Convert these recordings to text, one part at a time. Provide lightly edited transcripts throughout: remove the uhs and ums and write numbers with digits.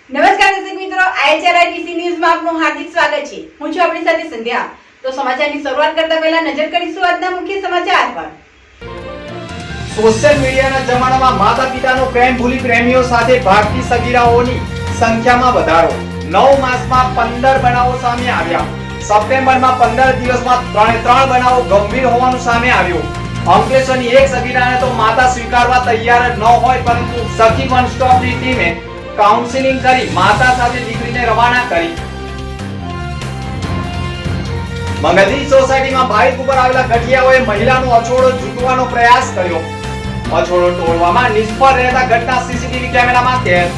નમસ્કાર દર્શક મિત્રો, IHRITC ન્યૂઝમાં આપનું હાર્દિક સ્વાગત છે. હું છું આપણી સાથે સંધ્યા. તો સમાચારની શરૂઆત કરતા પહેલા નજર કરીશું આજના મુખ્ય સમાચાર પર. સોશિયલ મીડિયાના જમાનામાં માતા પિતાનો પ્રેમ ભૂલી પ્રેમીઓ સાથે ભાગતી સગીરાઓની સંખ્યામાં વધારો. 9 માસમાં 15 બનાવો સામે આવ્યા. સપ્ટેમ્બરમાં 15 દિવસમાં 3 બનાવો ગંભીર હોવાનું સામે આવ્યું. અંકલેશ્વરની એક સગીરાને તો માતા સ્વીકારવા તૈયાર જ ન હોય, પરંતુ સખી વન સ્ટોપની ટીમે કાઉન્સિલિંગ કરી માતા સાથે દીકરીને રવાના કરી. મંગલદીપ સોસાયટીમાં બાઇક ઉપર આવેલા ગઠિયાઓએ મહિલાનો અછોડો ઝૂંટવાનો પ્રયાસ કર્યો. અછોડો તોડવામાં નિષ્ફળ રહેતા ઘટના સીસીટીવી કેમેરામાં કેદ.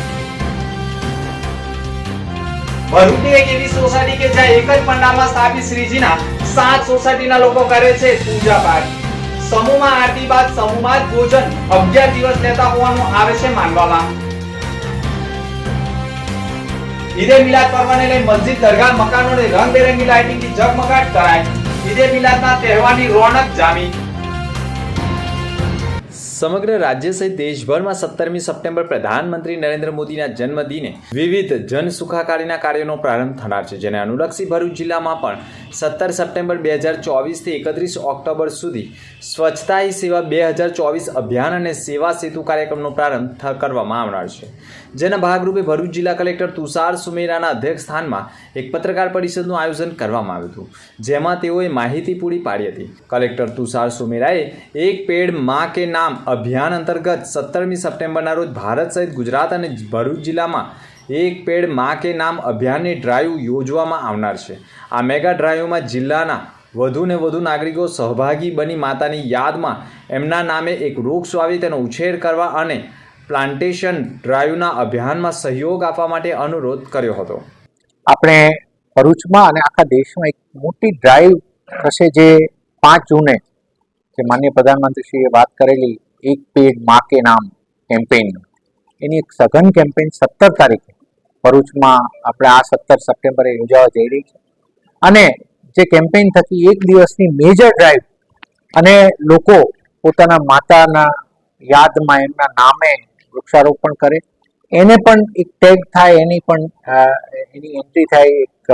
ભરૂચની એક એવી સોસાયટી કે જ્યાં એક જ પંડાલમાં સ્થાપિત શ્રીજીના 7 સોસાયટીના લોકો કરે છે પૂજા પાઠ. સમૂહમાં આરતી બાદ સમૂહમાં જ ભોજન 11 દિવસ લેતા હોવાનું આવે છે માનવામાં. ઈદે મિલાદ પર્વને લઈ મસ્જિદ, દરગાહ, મકાનોને રંગબેરંગી લાઇટિંગથી ઝગમગાટ કરાય. ઈદે મિલાદના તહેવારની રોનક જામી. સમગ્ર રાજ્ય સહિત દેશભરમાં 17મી સપ્ટેમ્બર પ્રધાનમંત્રી નરેન્દ્ર મોદીના જન્મદિને વિવિધ જન સુખાકારીના કાર્યોનો પ્રારંભ થનાર છે, જેને અનુલક્ષી ભરૂચ જિલ્લામાં પણ 17 સપ્ટેમ્બર 2024 થી 31 ઓક્ટોબર સુધી સ્વચ્છતા હી સેવા 2024 અભિયાન અને સેવા સેતુ કાર્યક્રમનો પ્રારંભ કરવામાં આવનાર છે. જેના ભાગરૂપે ભરૂચ જિલ્લા કલેક્ટર તુષાર સુમેરાના અધ્યક્ષસ્થાનમાં એક પત્રકાર પરિષદનું આયોજન કરવામાં આવ્યું હતું, જેમાં તેઓએ માહિતી પૂરી પાડી હતી. કલેક્ટર તુષાર સુમેરાએ એક પેડ માં કે નામ અભિયાન અંતર્ગત 17મી સપ્ટેમ્બરના રોજ ભારત સહિત ગુજરાત અને ભરૂચ જિલ્લામાં એક પેડ માં કે નામ અભિયાનની ડ્રાઈવ યોજવામાં આવનાર છે. આ મેગા ડ્રાઈવમાં જિલ્લાના વધુને વધુ નાગરિકો સહભાગી બની માતાની યાદમાં એમના નામે એક વૃક્ષ વાવી તેનો ઉછેર કરવા અને પ્લાન્ટેશન ડ્રાઈવના અભિયાનમાં સહયોગ આપવા માટે અનુરોધ કર્યો હતો. આપણે ભરૂચમાં અને આખા દેશમાં એક મોટી ડ્રાઈવ થશે, જે 5 જૂને જે માનનીય પ્રધાનમંત્રીશ્રીએ વાત કરેલી એક પેડ માં કે નામ કેમ્પેઇન, એની એક સઘન કેમ્પેઇન 17 તારીખે ભરૂચમાં આપણે આ 17 સપ્ટેમ્બરે યોજાવા જઈ રહી છે. અને જે કેમ્પેઇન થકી એક દિવસની મેજર ડ્રાઈવ અને લોકો પોતાના માતાના યાદમાં એમના નામે વૃક્ષારોપણ કરે, એને પણ એક ટેગ થાય, એની એન્ટ્રી થાય, એક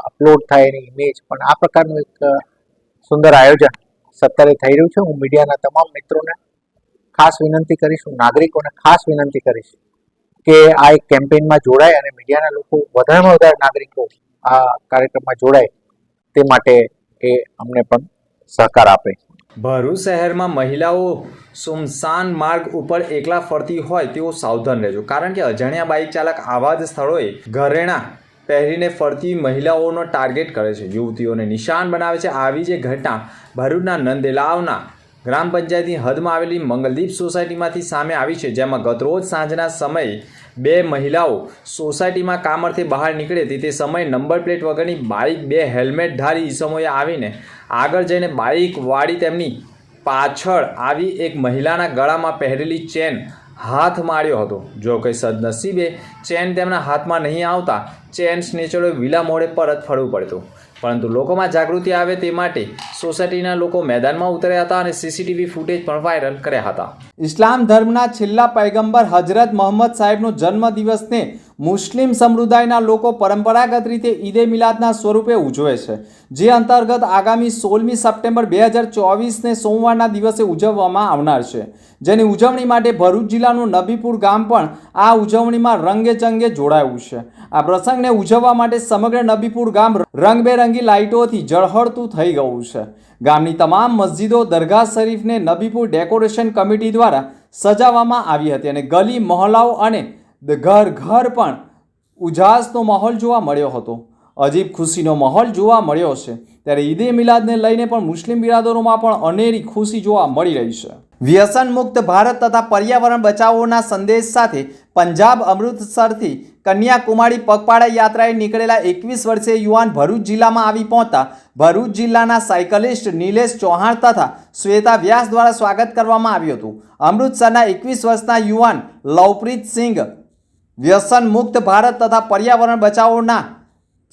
અપલોડ થાય એની ઇમેજ, પણ આ પ્રકારનું એક સુંદર આયોજન 17 થઈ રહ્યું છે. હું મીડિયાના તમામ મિત્રોને ખાસ વિનંતી કરીશ, હું નાગરિકોને ખાસ વિનંતી કરીશ કે આ એક કેમ્પેઇનમાં જોડાય અને મીડિયાના લોકો વધારેમાં વધારે નાગરિકો આ કાર્યક્રમમાં જોડાય તે માટે એ અમને પણ સહકાર આપે. ભરૂચ શહેરમાં મહિલાઓ સુમસાન માર્ગ ઉપર એકલા ફરતી હોય તેઓ સાવધાન રહેજો, કારણ કે અજાણ્યા બાઇક ચાલક આવા જ સ્થળોએ ઘરેણાં પહેરીને ફરતી મહિલાઓનો ટાર્ગેટ કરે છે, યુવતીઓને નિશાન બનાવે છે. આવી જે ઘટના ભરૂચના નંદેલાવના ગ્રામ પંચાયતની હદમાં આવેલી મંગલદીપ સોસાયટીમાંથી સામે આવી છે, જેમાં ગતરોજ સાંજના સમયે 2 મહિલાઓ સોસાયટીમાં કામ અર્થે બહાર નીકળી હતી. તે સમયે નંબર પ્લેટ વગરની બાઇક 2 હેલ્મેટધારી ઈસમોએ આવીને આગળ જઈને બાઇક વાળી તેમની પાછળ આવી એક મહિલાના ગળામાં પહેરેલી ચેન હાથ માર્યો હતો. જો કે સદનસીબે ચેન તેમના હાથમાં નહીં આવતા ચેન સ્નેચરોએ વિલા મોડે પરત ફરવું પડતું, પરંતુ લોકોમાં જાગૃતિ આવે તે માટે સોસાયટીના લોકો મેદાનમાં ઉતર્યા હતા અને સીસીટીવી ફૂટેજ પણ વાયરલ કર્યા હતા. ઇસ્લામ ધર્મના છેલ્લા પૈગંબર હજરત મોહમ્મદ સાહેબનો જન્મદિવસને મુસ્લિમ સમુદાયના લોકો પરંપરાગત રીતે ઈદે મિલાદના સ્વરૂપે ઉજવે છે, જે અંતર્ગત આગામી 16મી સપ્ટેમ્બર 2024ને સોમવારના દિવસે ઉજવવામાં આવનાર છે, જેની ઉજવણી માટે ભરૂચ જિલ્લાનું નબીપુર ગામ પણ આ ઉજવણીમાં રંગે ચંગે જોડાયું છે. આ પ્રસંગને ઉજવવા માટે સમગ્ર નબીપુર ગામ રંગબેરંગી લાઇટોથી ઝળહળતું થઈ ગયું છે. ગામની તમામ મસ્જિદો, દરગાહ શરીફને નબીપુર ડેકોરેશન કમિટી દ્વારા સજાવવામાં આવી હતી અને ગલી મહોલ્લાઓ અને ઘર પણ ઉજાસનો માહોલ જોવા મળ્યો હતો. અજીબ ખુશીનો માહોલ જોવા મળ્યો છે. ત્યારે ઈદે મિલાદને લઈને પણ મુસ્લિમ બિરાદરોમાં પણ અનેરી ખુશી જોવા મળી રહી છે. વ્યસન મુક્ત ભારત તથા પર્યાવરણ બચાવોના સંદેશ સાથે પંજાબ અમૃતસરથી કન્યાકુમારી પગપાળા યાત્રાએ નીકળેલા 21 વર્ષીય યુવાન ભરૂચ જિલ્લામાં આવી પહોંચતા ભરૂચ જિલ્લાના સાયકલિસ્ટ નિલેશ ચૌહાણ તથા શ્વેતા વ્યાસ દ્વારા સ્વાગત કરવામાં આવ્યું હતું. અમૃતસરના 21 વર્ષના યુવાન લવપ્રીત સિંઘ વ્યસન મુક્ત ભારત તથા પર્યાવરણ બચાવોના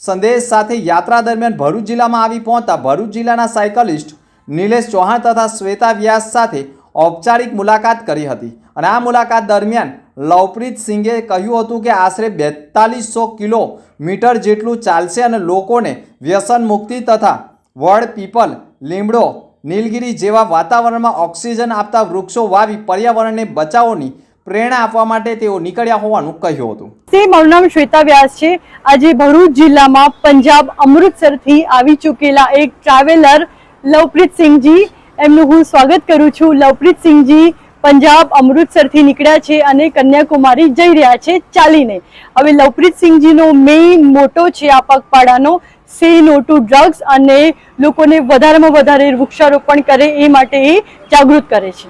સંદેશ સાથે યાત્રા દરમિયાન ભરૂચ જિલ્લામાં આવી પહોંચતા ભરૂચ જિલ્લાના સાયકલિસ્ટ નિલેશ ચૌહાણ તથા શ્વેતા વ્યાસ સાથે ઔપચારિક મુલાકાત કરી હતી અને આ મુલાકાત દરમિયાન લવપ્રીત સિંઘે કહ્યું હતું કે આશરે 4200 કિલોમીટર જેટલું ચાલશે અને લોકોને વ્યસન મુક્તિ તથા વડ, પીપલ, લીમડો, નીલગિરી જેવા વાતાવરણમાં ઓક્સિજન આપતા વૃક્ષો વાવી પર્યાવરણને બચાવોની પ્રેરણા આપવા માટે તેઓ નીકળ્યા હોવાનું કહ્યું હતું. મારું નામ શ્વેતા વ્યાસ છે. આજે ભરૂચ જિલ્લામાં પંજાબ અમૃતસરથી આવી ચૂકેલા એક ટ્રાવેલર લવપ્રીત સિંઘજી, એમનું હું સ્વાગત કરું છું. લવપ્રીત સિંઘજી પંજાબ અમૃતસરથી નીકળ્યા છે અને કન્યાકુમારી જઈ રહ્યા છે ચાલીને. હવે લવપ્રીત સિંઘજીનો મેઇન મોટો છે આ પગપાળાનો, સે નો ટુ ડ્રગ્સ, અને લોકોને વધારેમાં વધારે વૃક્ષારોપણ કરે એ માટે એ જાગૃત કરે છે.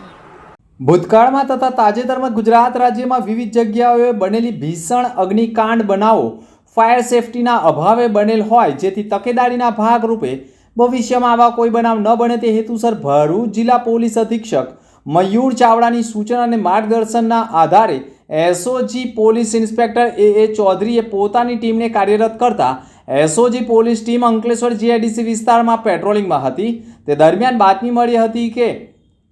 ભૂતકાળમાં તથા તાજેતરમાં ગુજરાત રાજ્યમાં વિવિધ જગ્યાઓએ બનેલી ભીષણ અગ્નિકાંડ બનાવો ફાયર સેફટીના અભાવે બનેલ હોય, જેથી તકેદારીના ભાગરૂપે ભવિષ્યમાં આવા કોઈ બનાવ ન બને તે હેતુસર ભરૂચ જિલ્લા પોલીસ અધિક્ષક મયુર ચાવડાની સૂચના અને માર્ગદર્શનના આધારે એસઓજી પોલીસ ઇન્સ્પેક્ટર એ ચૌધરીએ પોતાની ટીમને કાર્યરત કરતા SOG police team Ankleshwar GIDC વિસ્તારમાં પેટ્રોલિંગમાં હતી. તે દરમિયાન બાતમી મળી હતી કે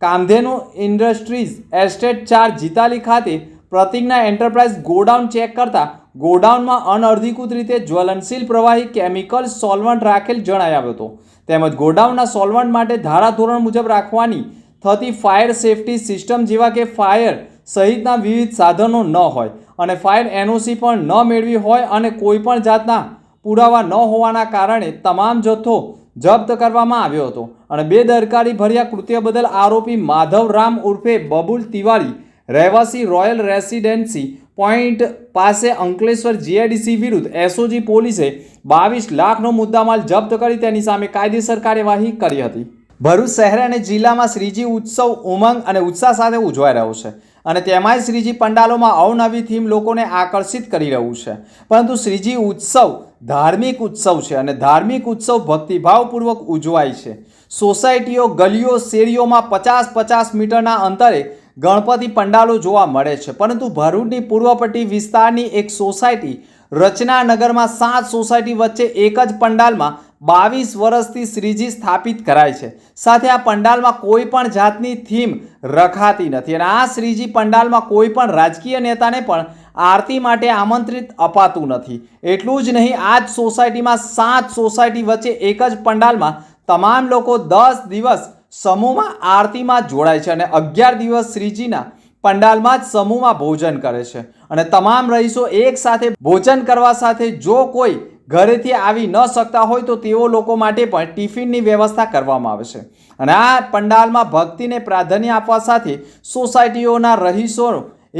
કામધેનુ ઇન્ડસ્ટ્રીઝ એસ્ટેટ 4 જીતાલી ખાતે પ્રતિજ્ઞા એન્ટરપ્રાઇઝ ગોડાઉન ચેક કરતા ગોડાઉનમાં અનઅધિકૃત રીતે જ્વલનશીલ પ્રવાહી કેમિકલ સોલ્વન્ટ રાખેલ જણાઈ આવ્યો હતો. તેમજ ગોડાઉનના સોલ્વન્ટ માટે ધારાધોરણ મુજબ રાખવાની થતી ફાયર સેફટી સિસ્ટમ જેવા કે ફાયર સહિતના વિવિધ સાધનો ન હોય અને ફાયર એનઓસી પણ ન મેળવી હોય અને કોઈ પણ જાતના પુરાવા ન હોવાના કારણે તમામ જથ્થો જપ્ત કરવામાં આવ્યો હતો. અને બેદરકારી ભર્યા કૃત્ય બદલ આરોપી માધવ રામ ઉર્ફે બબુલ તિવારી, રહેવાસી રોયલ રેસિડેન્સી પોઈન્ટ પાસે અંકલેશ્વર જીઆઈડીસી વિરુદ્ધ એસઓજી પોલીસે 22 લાખનો મુદ્દામાલ જપ્ત કરી તેની સામે કાયદેસર કાર્યવાહી કરી હતી. ભરૂચ શહેર અને જિલ્લામાં શ્રીજી ઉત્સવ ઉમંગ અને ઉત્સાહ સાથે ઉજવાઈ રહ્યો છે અને તેમાંય શ્રીજી પંડાલોમાં અવનવી થીમ લોકોને આકર્ષિત કરી રહ્યું છે. પરંતુ શ્રીજી ઉત્સવ ધાર્મિક ઉત્સવ છે અને ધાર્મિક ઉત્સવ ભક્તિભાવપૂર્વક ઉજવાય છે. સોસાયટીઓ, ગલીઓ, શેરીઓમાં 50-50 મીટરના અંતરે ગણપતિ પંડાલો જોવા મળે છે. પરંતુ ભરૂચની પૂર્વ પટ્ટી વિસ્તારની એક સોસાયટી રચનાનગરમાં 7 સોસાયટી વચ્ચે એક જ પંડાલમાં 22 વર્ષથી શ્રીજી સ્થાપિત કરાય છે. સાથે આ પંડાલમાં કોઈ પણ જાતની થીમ રખાતી નથી અને આ શ્રીજી પંડાલમાં કોઈ પણ રાજકીય નેતાને પણ આરતી માટે આમંત્રિત અપાતું નથી. એટલું જ નહીં, આ જ સોસાયટીમાં 7 સોસાયટી વચ્ચે એક જ પંડાલમાં તમામ લોકો 10 દિવસ સમૂહમાં આરતીમાં જોડાય છે અને 11 દિવસ શ્રીજીના પંડાલમાં જ સમૂહમાં ભોજન કરે છે. અને તમામ રહીશો એક સાથે ભોજન કરવા સાથે જો કોઈ ઘરેથી આવી ન શકતા હોય તો તેઓ લોકો માટે પણ ટિફિનની વ્યવસ્થા કરવામાં આવે છે. અને આ પંડાલમાં ભક્તિને પ્રાધાન્ય આપવા સાથે સોસાયટીઓના રહીશો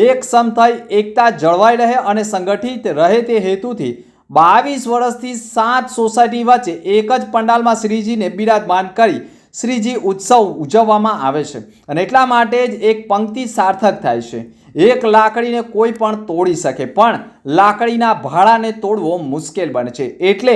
એકસમ થઈ એકતા જળવાઈ રહે અને સંગઠિત રહે તે હેતુથી 22 વર્ષથી 7 સોસાયટી વચ્ચે એક જ પંડાલમાં શ્રીજીને બિરાજમાન કરી શ્રીજી ઉત્સવ ઉજવવામાં આવે છે. અને એટલા માટે જ એક પંક્તિ સાર્થક થાય છે, એક લાકડીને કોઈ પણ તોડી શકે પણ લાકડીના ભાડાને તોડવો મુશ્કેલ બને છે. એટલે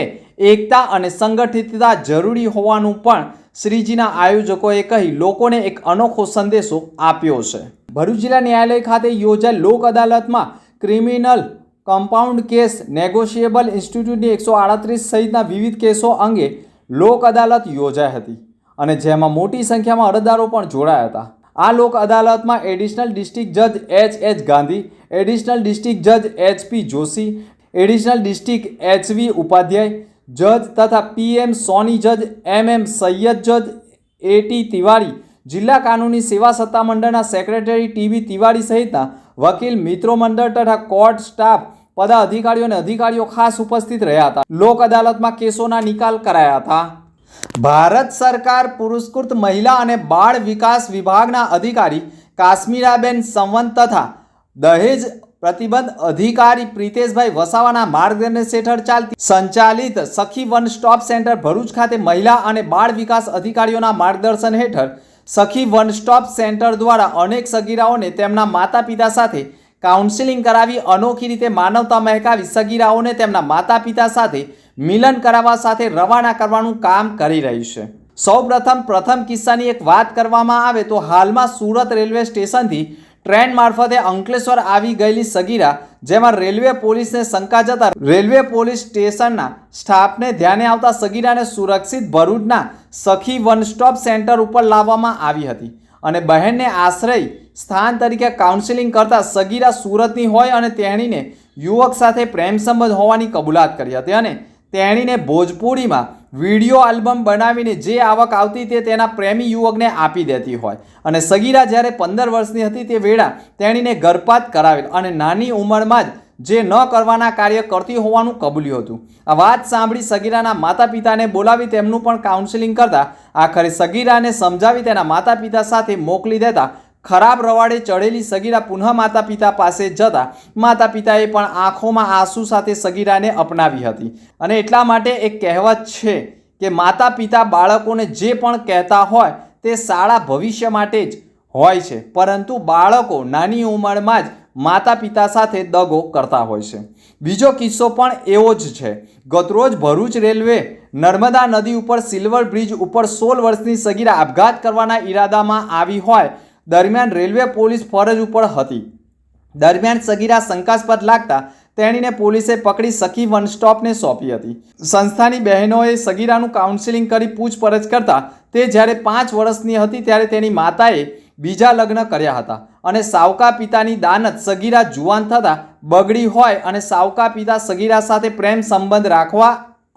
એકતા અને સંગઠિતતા જરૂરી હોવાનું પણ શ્રીજીના આયોજકોએ કહી લોકોને એક અનોખો સંદેશો આપ્યો છે. ભરૂચ જિલ્લા ન્યાયાલય ખાતે યોજાયેલ લોક અદાલતમાં ક્રિમિનલ કમ્પાઉન્ડ કેસ, નેગોશિયેબલ ઇન્સ્ટિટ્યૂટની 138 સહિતના વિવિધ કેસો અંગે લોક અદાલત યોજાઈ હતી અને જેમાં મોટી સંખ્યામાં અરજદારો પણ જોડાયા હતા. આ લોક અદાલતમાં એડિશનલ ડિસ્ટ્રિક્ટ જજ H.H. ગાંધી, એડિશનલ ડિસ્ટ્રિક્ટ જજ H.P. Joshi, additional district H.V. Upadhyay જજ તથા PM સોની જજ MM સૈયદ જજ A.T. તિવારી, જિલ્લા કાનૂની સેવા સત્તામંડળના સેક્રેટરી TB તિવારી સહિતના વકીલ મિત્રો મંડળ તથા કોર્ટ સ્ટાફ, પદાધિકારીઓ અને અધિકારીઓ ખાસ ઉપસ્થિત રહ્યા હતા. લોક અદાલતમાં કેસોના નિકાલ કરાયા હતા. ભારત સરકાર પુરસ્કૃત મહિલા અને બાળ વિકાસ વિભાગના અધિકારી કાશ્મીરાબેન સંવંત તથા દહેજ પ્રતિબંધ અધિકારી પ્રિતેશભાઈ વસાવાના માર્ગદર્શન હેઠળ ચાલતી સંચાલિત સખી વન સ્ટોપ સેન્ટર ભરૂચ ખાતે મહિલા અને બાળ વિકાસ અધિકારીઓના માર્ગદર્શન હેઠળ સખી વન સ્ટોપ સેન્ટર દ્વારા અનેક સગીરાઓને તેમના માતા પિતા સાથે કાઉન્સિલિંગ કરાવી અનોખી રીતે માનવતા મહેકાવી સગીરાઓને તેમના માતા પિતા સાથે મિલન કરાવવા સાથે રવાના કરવાનું કામ કરી રહ્યું છે. પ્રથમ કિસ્સાની એક વાત કરવામાં આવે તો હાલમાં સુરત રેલવે સ્ટેશનથી ટ્રેન મારફતે અંકલેશ્વર આવી ગયેલી સગીરા, જેમાં રેલવે પોલીસને શંકા જતા રેલવે પોલીસ સ્ટેશનના સ્ટાફને ધ્યાને આવતા સગીરાને સુરક્ષિત ભરૂચના સખી વન સ્ટોપ સેન્ટર ઉપર લાવવામાં આવી હતી અને બહેનને આશ્રય સ્થાન તરીકે કાઉન્સેલિંગ કરતા સગીરા સુરતની હોય અને તેણીને યુવક સાથે પ્રેમ સંબંધ હોવાની કબૂલાત કરી હતી અને તેણીને ભોજપુરીમાં વિડીયો આલ્બમ બનાવીને જે આવક આવતી તે તેના પ્રેમી યુવકને આપી દેતી હોય અને સગીરા જ્યારે 15 વર્ષની હતી તે વેળા તેણીને ગર્ભપાત કરાવેલ અને નાની ઉંમરમાં જ જે ન કરવાના કાર્ય કરતી હોવાનું કબૂલ્યું હતું. આ વાત સાંભળી સગીરાના માતા પિતાને બોલાવી તેમનું પણ કાઉન્સેલિંગ કરતા આખરે સગીરાને સમજાવી તેના માતા પિતા સાથે મોકલી દેતા ખરાબ રવાડે ચડેલી સગીરા પુનઃ માતા પિતા પાસે જતા માતા પિતાએ પણ આંખોમાં આંસુ સાથે સગીરાને અપનાવી હતી અને એટલા માટે એક કહેવત છે કે માતા પિતા બાળકોને જે પણ કહેતા હોય તે સારા ભવિષ્ય માટે જ હોય છે, પરંતુ બાળકો નાની ઉંમરમાં જ માતા પિતા સાથે દગો કરતા હોય છે. બીજો કિસ્સો પણ એવો જ છે. ગતરોજ ભરૂચ રેલવે નર્મદા નદી ઉપર સિલ્વર બ્રિજ ઉપર 16 વર્ષની સગીરા આપઘાત કરવાના ઈરાદામાં આવી હોય દરમિયાન રેલવે પોલીસ ફરજ ઉપર હતી. દરમિયાન સગીરા શંકાસ્પદ લાગતા તેણીને પોલીસે પકડી સખી વન સ્ટોપને સોંપી હતી. સંસ્થાની બહેનોએ સગીરાનું કાઉન્સેલિંગ કરી પૂછપરછ કરતા તે જ્યારે 5 વર્ષની હતી ત્યારે તેની માતાએ બીજા લગ્ન કર્યા હતા અને સાવકા પિતાની દાનત સગીરા જુવાન થતાં બગડી હોય અને સાવકા પિતા સગીરા સાથે પ્રેમ સંબંધ રાખવા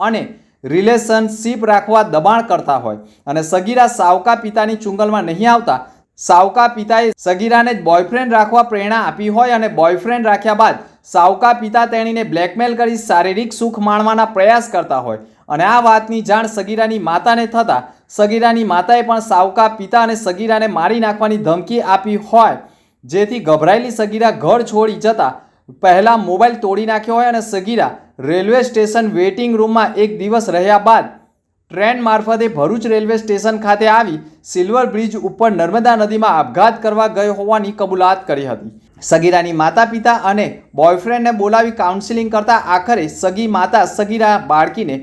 અને રિલેશનશીપ રાખવા દબાણ કરતા હોય અને સગીરા સાવકા પિતાની ચુંગલમાં નહીં આવતા સાવકા પિતાએ સગીરાને બોયફ્રેન્ડ રાખવા પ્રેરણા આપી હોય અને બોયફ્રેન્ડ રાખ્યા બાદ સાવકા પિતા તેણીને બ્લેકમેલ કરી શારીરિક સુખ માણવાના પ્રયાસ કરતા હોય અને આ વાતની જાણ સગીરાની માતાને થતાં સગીરાની માતાએ પણ સાવકા પિતા અને સગીરાને મારી નાખવાની ધમકી આપી હોય, જેથી ગભરાયેલી સગીરા ઘર છોડી જતા પહેલાં મોબાઈલ તોડી નાખ્યો હોય અને સગીરા રેલવે સ્ટેશન વેઇટિંગ રૂમમાં એક દિવસ રહ્યા બાદ ટ્રેન મારફતે ભરૂચ રેલવે સ્ટેશન ખાતે આવી સિલ્વર બ્રિજ ઉપર નર્મદા નદીમાં આપઘાત કરવા ગયો હોવાની કબૂલાત કરી હતી. સગીરાની માતા પિતા અને બોયફ્રેન્ડને બોલાવી કાઉન્સેલિંગ કરતા આખરે સગી માતા સગીરા બાળકીને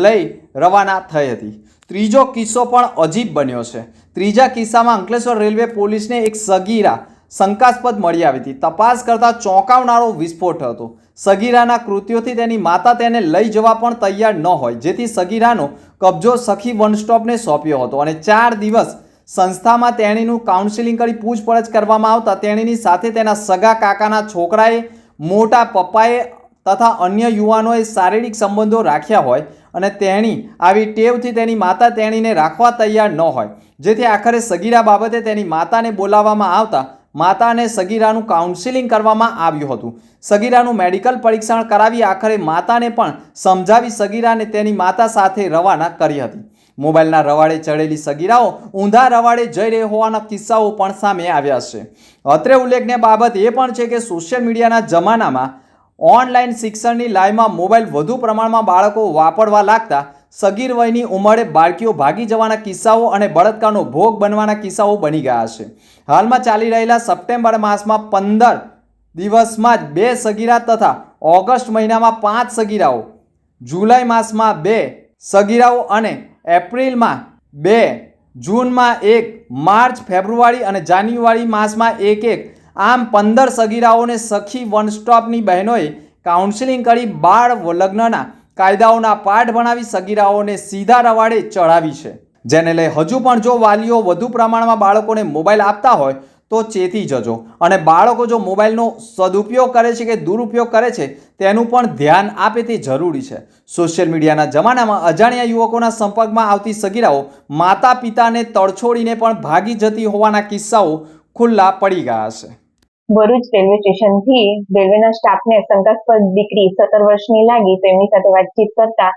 લઈ રવાના થઈ હતી. ત્રીજો કિસ્સો પણ અજીબ બન્યો છે. ત્રીજા કિસ્સામાં અંકલેશ્વર રેલવે પોલીસને એક સગીરા શંકાસ્પદ મળી આવી હતી. તપાસ કરતા ચોંકાવનારો વિસ્ફોટ હતો. સગીરાના કૃત્યોથી તેની માતા તેને લઈ જવા પણ તૈયાર ન હોય, જેથી સગીરાનો કબજો સખી વન સ્ટોપને સોંપ્યો હતો અને 4 દિવસ સંસ્થામાં તેણીનું કાઉન્સેલિંગ કરી પૂછપરછ કરવામાં આવતા તેણીની સાથે તેના સગા કાકાના છોકરાએ, મોટા પપ્પાએ તથા અન્ય યુવાનોએ શારીરિક સંબંધો રાખ્યા હોય અને તેણી આવી ટેવથી તેની માતા તેણીને રાખવા તૈયાર ન હોય, જેથી આખરે સગીરા બાબતે તેની માતાને બોલાવવામાં આવતા માતાને સગીરાનું કાઉન્સેલિંગ કરવામાં આવ્યું હતું. સગીરાનું મેડિકલ પરીક્ષણ કરાવી આખરે માતાને પણ સમજાવી સગીરાને તેની માતા સાથે રવાના કરી હતી. મોબાઈલના રવાડે ચડેલી સગીરાઓ ઊંધા રવાડે જઈ રહી હોવાના કિસ્સાઓ પણ સામે આવ્યા છે. અત્રે ઉલ્લેખનીય બાબત એ પણ છે કે સોશિયલ મીડિયાના જમાનામાં ઓનલાઈન શિક્ષણની લાઈનમાં મોબાઈલ વધુ પ્રમાણમાં બાળકો વાપરવા લાગતા સગીર વયની ઉંમરે બાળકીઓ ભાગી જવાના કિસ્સાઓ અને બળાત્કારનો ભોગ બનવાના કિસ્સાઓ બની ગયા છે. હાલમાં ચાલી રહેલા સપ્ટેમ્બર માસમાં 15 દિવસમાં જ 2 સગીરા તથા ઓગસ્ટ મહિનામાં 5 સગીરાઓ, જુલાઈ માસમાં 2 સગીરાઓ અને એપ્રિલમાં 2, જૂનમાં 1, માર્ચ, ફેબ્રુઆરી અને જાન્યુઆરી માસમાં 1, આમ 15 સગીરાઓને સખી વન સ્ટોપની બહેનોએ કાઉન્સેલિંગ કરી બાળ લગ્નના કાયદાઓના પાઠ ભણાવી સગીરાઓને સીધા રવાડે ચડાવી છે. જેને લઈ હજુ પણ જો વાલીઓ વધુ પ્રમાણમાં બાળકોને મોબાઈલ આપતા હોય તો ચેતી જજો અને બાળકો જો મોબાઈલનો સદુપયોગ કરે છે કે દુરુપયોગ કરે છે તેનું પણ ધ્યાન આપે તે જરૂરી છે. સોશિયલ મીડિયાના જમાનામાં અજાણ્યા યુવકોના સંપર્કમાં આવતી સગીરાઓ માતા પિતાને તડછોડીને પણ ભાગી જતી હોવાના કિસ્સાઓ ખુલ્લા પડી ગયા છે. ભરૂચ રેલવે સ્ટેશનથી રેલવેના સ્ટાફને શંકાસ્પદ દીકરી 17 વર્ષની લાગી તો એમની સાથે વાતચીત કરતા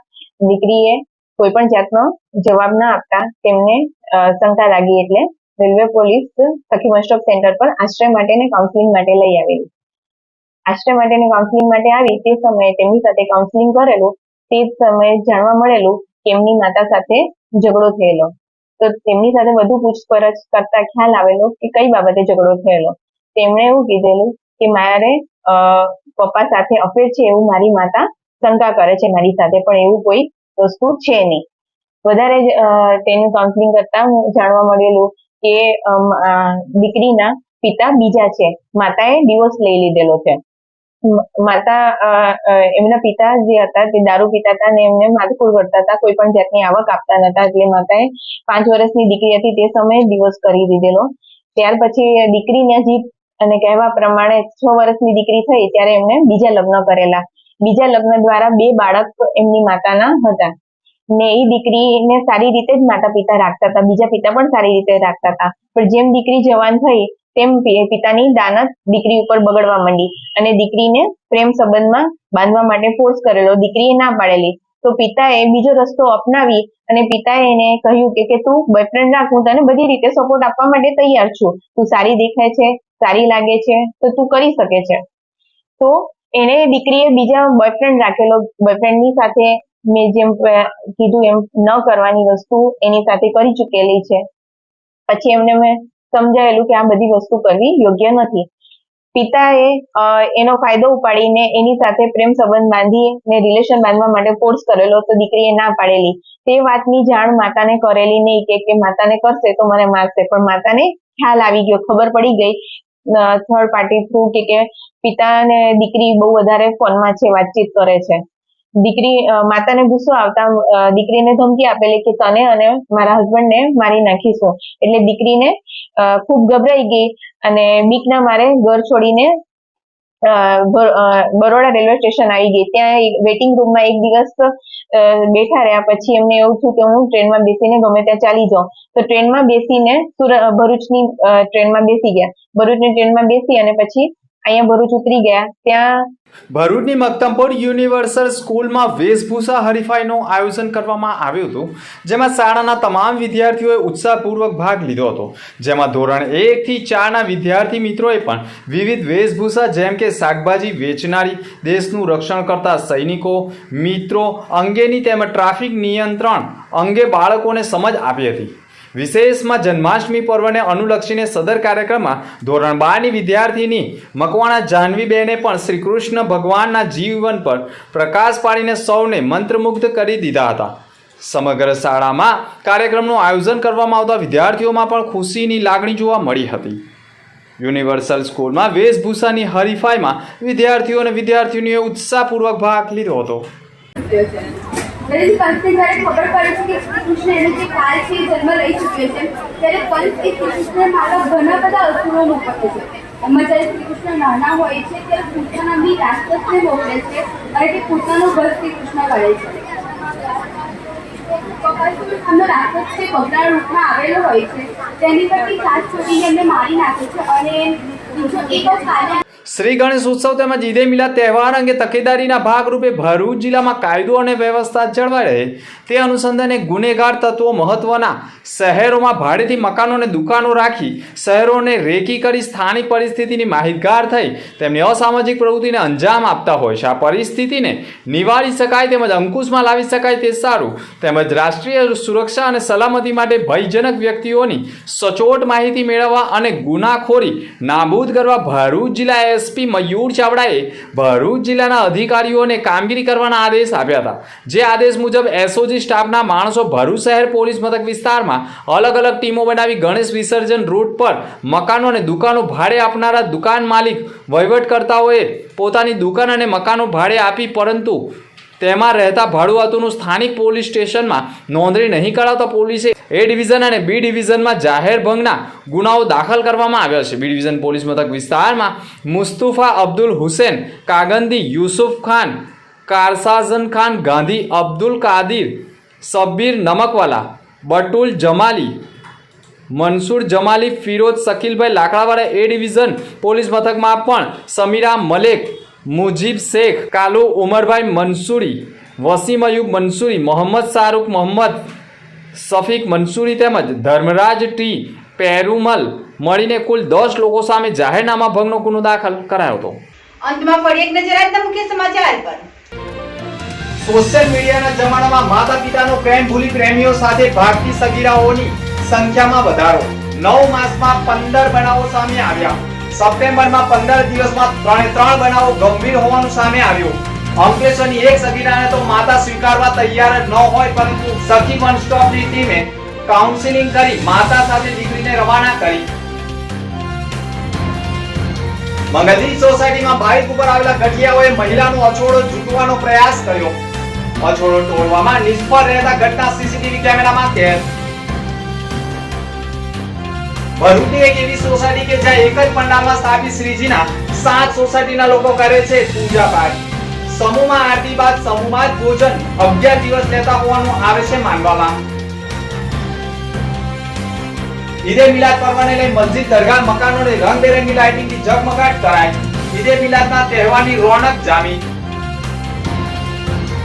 દીકરીએ કોઈ પણ જાતનો જવાબ ના આપતા તેમને શંકા લાગી એટલે રેલવે પોલીસ સખી વન સ્ટોપ સેન્ટર પર આશ્રય માટે અને કાઉન્સેલિંગ માટે લઈ આવેલી. આશ્રય માટે અને કાઉન્સેલિંગ માટે આવી તે સમયે તેમની સાથે કાઉન્સેલિંગ કરેલું તે જ સમયે જાણવા મળેલું કે એમની માતા સાથે ઝઘડો થયેલો. તો તેમની સાથે વધુ પૂછપરછ કરતા ખ્યાલ આવેલો કે કઈ બાબતે ઝઘડો થયેલો. તેમણે એવું કીધેલું કે મારે પપ્પા સાથે અફેર છે એવું મારી માતા શંકા કરે છે મારી સાથે, પણ એવું કોઈ વસ્તુ છે નહીં. વધારે તેનું કાઉન્સેલિંગ કરતા જાણવા મળેલું કે દીકરીના પિતા બીજા છે, માતાએ ડિવોર્સ લઈ લીધેલો છે. માતા એમના પિતા જે હતા તે દારૂ પીતા હતા અને એમને માથાકૂટ કરતા હતા, કોઈ પણ જાતની આવક આપતા નતા, એટલે માતાએ 5 વર્ષની દીકરી હતી તે સમયે ડિવોર્સ કરી દીધેલો. ત્યાર પછી દીકરીને જીત અને કહેવા પ્રમાણે 6 વર્ષની દીકરી થઈ ત્યારે એમને બીજા લગ્ન કરેલા. બીજા લગ્ન દ્વારા 2 બાળક એમની માતાના હતા ને એ દીકરીને સારી રીતે જ માતા પિતા રાખતા હતા, બીજા પિતા પણ સારી રીતે રાખતા હતા. પણ જેમ દીકરી જવાન થઈ તેમ પિતાની દાનત દીકરી ઉપર બગડવા માંડી અને દીકરીને પ્રેમ સંબંધમાં બાંધવા માટે ફોર્સ કરેલો. દીકરીએ ના પાડેલી તો પિતાએ બીજો રસ્તો અપનાવી અને પિતાએ એને કહ્યું કે તું બોયફ્રેન્ડ રાખ, હું તને બધી રીતે સપોર્ટ આપવા માટે તૈયાર છું, તું સારી દેખાય છે, સારી લાગે છે, તો તું કરી શકે છે. તો એને દીકરીએ બીજા બોયફ્રેન્ડ રાખેલો. બોયફ્રેન્ડની સાથે મેં જેમ કીધું એમ ન કરવાની વસ્તુ એની સાથે કરી ચૂકેલી છે. પછી એમને મેં સમજાયેલું કે આ બધી વસ્તુ કરવી યોગ્ય નથી. પિતાએ એનો ફાયદો ઉપાડીને એની સાથે પ્રેમ સંબંધ બાંધી ને રિલેશન બાંધવા માટે ફોર્સ કરેલો, તો દીકરીએ ના પાડેલી. તે વાતની જાણ માતાને કરેલી નહીં કે માતાને કરશે તો મને મારશે, પણ માતાને ખ્યાલ આવી ગયો, ખબર પડી ગઈ થર્ડ પાર્ટી થ્રુ કે પિતા અને દીકરી બહુ વધારે ફોનમાં છે, વાતચીત કરે છે. દીકરી માતાને ગુસ્સો આવતા દીકરીને ધમકી આપેલી કે તને અને મારા હસબન્ડને મારી નાખીશું. એટલે દીકરીને ખૂબ ગભરાઈ ગઈ અને બીકના મારે ઘર છોડીને બરોડા રેલવે સ્ટેશન આવી ગઈ. ત્યાં વેઇટિંગ રૂમમાં 1 દિવસ બેઠા રહ્યા. પછી એમને એવું થયું કે હું ટ્રેનમાં બેસીને ગમે ત્યાં ચાલી જાઉં. તો ટ્રેનમાં બેસીને ભરૂચની ટ્રેનમાં બેસી ગયા. ભરૂચની ટ્રેનમાં બેસી અને પછી અહીંયા ભરૂચ ઉતરી ગયા. ત્યાં ભરૂચની મક્તમપુર યુનિવર્સલ સ્કૂલમાં વેશભૂષા હરીફાઈનું આયોજન કરવામાં આવ્યું હતું, જેમાં શાળાના તમામ વિદ્યાર્થીઓએ ઉત્સાહપૂર્વક ભાગ લીધો હતો. જેમાં ધોરણ 1 થી 4ના વિદ્યાર્થી મિત્રોએ પણ વિવિધ વેશભૂષા જેમ કે શાકભાજી વેચનારી, દેશનું રક્ષણ કરતા સૈનિકો, મિત્રો અંગેની તેમજ ટ્રાફિક નિયંત્રણ અંગે બાળકોને સમજ આપી હતી. વિશેષમાં જન્માષ્ટમી પર્વને અનુલક્ષીને સદર કાર્યક્રમમાં ધોરણ 12ની વિદ્યાર્થીની મકવાણા જાહ્નવીબેને પણ શ્રી કૃષ્ણ ભગવાનના જીવન પર પ્રકાશ પાડીને સૌને મંત્રમુગ્ધ કરી દીધા હતા. સમગ્ર શાળામાં કાર્યક્રમનું આયોજન કરવામાં આવતા વિદ્યાર્થીઓમાં પણ ખુશીની લાગણી જોવા મળી હતી. યુનિવર્સલ સ્કૂલમાં વેશભૂષાની હરીફાઈમાં વિદ્યાર્થીઓ અને વિદ્યાર્થીનીઓએ ઉત્સાહપૂર્વક ભાગ લીધો હતો. मेरी परिस्थिति જ્યારે ખબર પડી છે કે શ્રી કૃષ્ણ એને જે કાલ છે જન્મ લઈ ચૂક્યો છે, ત્યારે પરિસ્થિતિ કૃષ્ણ મારા ઘણા બધા અસુરો મોકલે છે. એમાં જ્યારે શ્રી કૃષ્ણ નાના હોય છે ત્યારે કૃષ્ણ નામની રાક્ષસને મોકલે છે અને તે કૃષ્ણનો વધ શ્રી કૃષ્ણ કરે છે. આમનો રાક્ષસ જે બગડા રૂપમાં આવેલો હોય છે તેની પરથી સાત છોડીને એમને મારી નાખે છે. અને બીજો એક કાર્ય શ્રી ગણેશ ઉત્સવ તેમજ ઈદે મિલાદ તહેવાર અંગે તકેદારીના ભાગરૂપે ભરૂચ જિલ્લામાં કાયદો અને વ્યવસ્થા જળવાઈ રહે તે અનુસંધાને ગુનેગાર તત્વો મહત્વના શહેરોમાં ભાડેથી મકાનો અને દુકાનો રાખી શહેરોને રેકી કરી સ્થાનિક પરિસ્થિતિની માહિતગાર થઈ તેમની અસામાજિક પ્રવૃત્તિને અંજામ આપતા હોય છે. આ પરિસ્થિતિને નિવારી શકાય તેમજ અંકુશમાં લાવી શકાય તે સારું. તેમજ રાષ્ટ્રીય સુરક્ષા અને સલામતી માટે ભયજનક વ્યક્તિઓની સચોટ માહિતી મેળવવા અને ગુનાખોરી નાબૂદ કરવા ભરૂચ જિલ્લા એસપી મયુર ચાવડાએ ભરૂચ જિલ્લાના અધિકારીઓને કામગીરી કરવાના આદેશ આપ્યા હતા. જે આદેશ મુજબ એસઓજી સ્ટાફના માણસો ભરૂચ શહેર પોલીસ મથક વિસ્તારમાં અલગ અલગ ટીમો બનાવી ગણેશ વિસર્જન રૂટ પર મકાનો અને દુકાનો ભાડે આપનારા દુકાન માલિક વહીવટકર્તાઓએ પોતાની દુકાન અને મકાનો ભાડે આપી પરંતુ તેમાં રહેતા ભાડુઆતોનું સ્થાનિક પોલીસ સ્ટેશનમાં નોંધણી નહીં કરાવતા પોલીસે એ ડિવિઝન અને બી ડિવિઝનમાં જાહેર ભંગના ગુનાઓ દાખલ કરવામાં આવ્યા છે. બી ડિવિઝન પોલીસ મથક વિસ્તારમાં મુસ્તુફા અબ્દુલ હુસેન કાગંદી, યુસુફ ખાન, કારસાઝન ખાન ગાંધી, અબ્દુલ કાદિર, સબ્બીર નમકવાલા, બટુલ જમાલી, મનસુર જમાલી, ફિરોજ શકીલભાઈ લાકડાવાળા એ ડિવિઝન પોલીસ મથકમાં પણ સમીરા મલેક, મુજીબ શેખ, કાલુ ઉમરભાઈ મંસૂરી, વસીમ અયુબ મંસૂરી, મોહમ્મદ શાહરૂખ મોહમ્મદ, શફીક મંસૂરી તેમજ ધર્મરાજ ટી પેરુમલ મળીને કુલ 10 લોકો સામે જાહેરનામા ભંગનો ગુનો દાખલ કરાયો હતો. અંતમાં ફરી એક નજર આજના મુખ્ય સમાચાર પર. સોશિયલ મીડિયાના જમાનામાં માતા પિતાનો પ્રેમ ભૂલી પ્રેમીઓ સાથે ભાગતી સગીરાઓની સંખ્યામાં વધારો. 9 માસમાં 15 બનાવો સામે આવ્યા. સપ્ટેમ્બરમાં 15 દિવસમાં 3 બનાવો ગંભીર હોવાનું સામે આવ્યું. અંકલેશ્વરની એક સગીરાને તો માતા સ્વીકારવા તૈયાર ન હોય પરંતુ સખી વન સ્ટોપની ટીમે કાઉન્સિલિંગ કરી માતા સાથે દીકરીને રવાના કરી. મંગલજી સોસાયટીમાં બાઇક ઉપર આવેલા ગઠિયાઓએ મહિલાનો અછોડો ઝૂંટવાનો પ્રયાસ કર્યો. અછોડો તોડવામાં નિષ્ફળ રહેતા ઘટના સીસીટીવી કેમેરામાં કેદ. ભરૂચની એક એવી સોસાયટી કે જ્યાં એક જ પંડાલમાં સ્થાપિત શ્રીજીના 7 સોસાયટીના લોકો કરે છે પૂજા પાઠ. સમૂહમાં આરતી બાદ સમૂહમાં જ ભોજન 11 દિવસ લેતા હોવાનું આવે છે માનવામાં. ઈદે મિલાદ પર્વને લઈ મસ્જિદ, દરગાહ, મકાનોને રંગબેરંગી લાઇટિંગથી ઝગમગાટ કરાય. ઈદે મિલાદના તહેવારની રોનક જામી.